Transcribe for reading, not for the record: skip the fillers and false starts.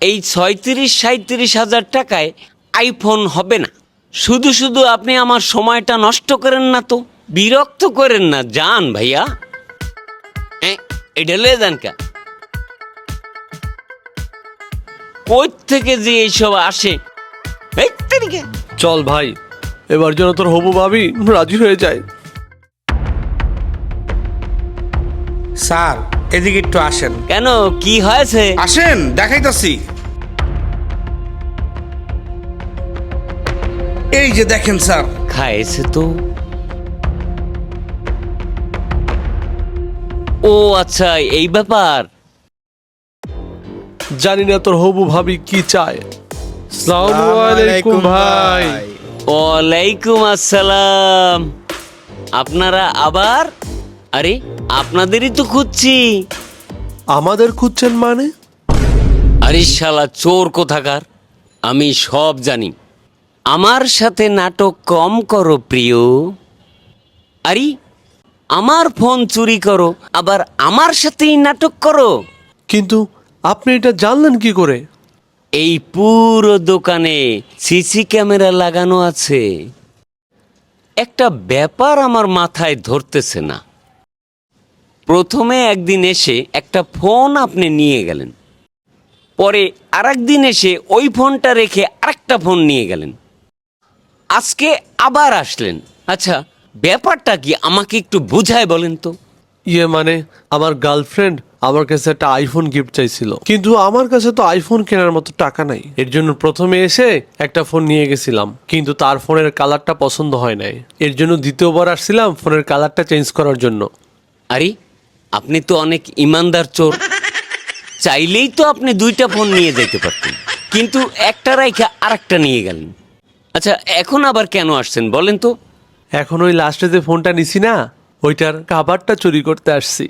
এই ৩৬-৩৭ হাজার টাকায় আইফোন হবে না। শুধু শুধু আপনি আমার সময়টা নষ্ট করেন না তো, বিরক্ত করেন না, যান ভাইয়া। এটা লয়ে যান কা, কই থেকে যে এইসব আসে। এই তারিখে চল ভাই, এবার যেন তোর হবু ভাবি রাজি হয়ে যায়। স্যার এদিকে একটু আসেন। কেন, কি হয়েছে? আসেন দেখাইতাছি। এই যে দেখেন স্যার। খাইছে তো। ও আচ্ছা, এই ব্যাপার। জানি না তোর হবু ভাবি কি চায়। আসসালামু আলাইকুম ভাই। ওয়ালাইকুম আসসালাম। আপনারা আবার? আরে আপনাদেরই তো খুঁজছি। আমাদের খুঁজছেন মানে? আরে শালা চোর কোথাকার, আমি সব জানি। আমার সাথে নাটক কম করো প্রিয়। আরে আমার ফোন চুরি করো, আবার আমার সাথেই নাটক করো। কিন্তু আপনি এটা জানলেন কি করে? এই পুরো দোকানে সিসি ক্যামেরা লাগানো আছে। একটা ব্যাপার আমার মাথায় ধরতেছে না। প্রথমে একদিন এসে একটা ফোন আপনি নিয়ে গেলেন, পরে আরেকদিন এসে ওই ফোনটা রেখে আরেকটা ফোন নিয়ে গেলেন, আজকে আবার আসলেন। আচ্ছা, ব্যাপারটা কি আমাকে একটু বুঝায় বলেন তো। ইয়ে মানে, আমার গার্লফ্রেন্ড আমার কাছে একটা আইফোন গিফট চাইছিল, কিন্তু আমার কাছে তো আইফোন কেনার মতো টাকা নাই। এর জন্য প্রথমে এসে একটা ফোন নিয়ে গেছিলাম, কিন্তু তার ফোনের কালারটা পছন্দ হয় নাই। এর জন্য দ্বিতীয়বার আসছিলাম ফোনের কালারটা চেঞ্জ করার জন্য। আরে আপনি তো অনেক ইমানদার চোর। চাইলেই তো আপনি দুইটা ফোন নিয়ে যেতে পারতেন, কিন্তু একটা রাইখা আরেকটা নিয়ে গেলেন। আচ্ছা, এখন আবার কেন আসছেন বলেন তো। এখন ওই লাস্টে যে ফোনটা নিছি না, ওইটার কাভারটা চুরি করতে আসছি।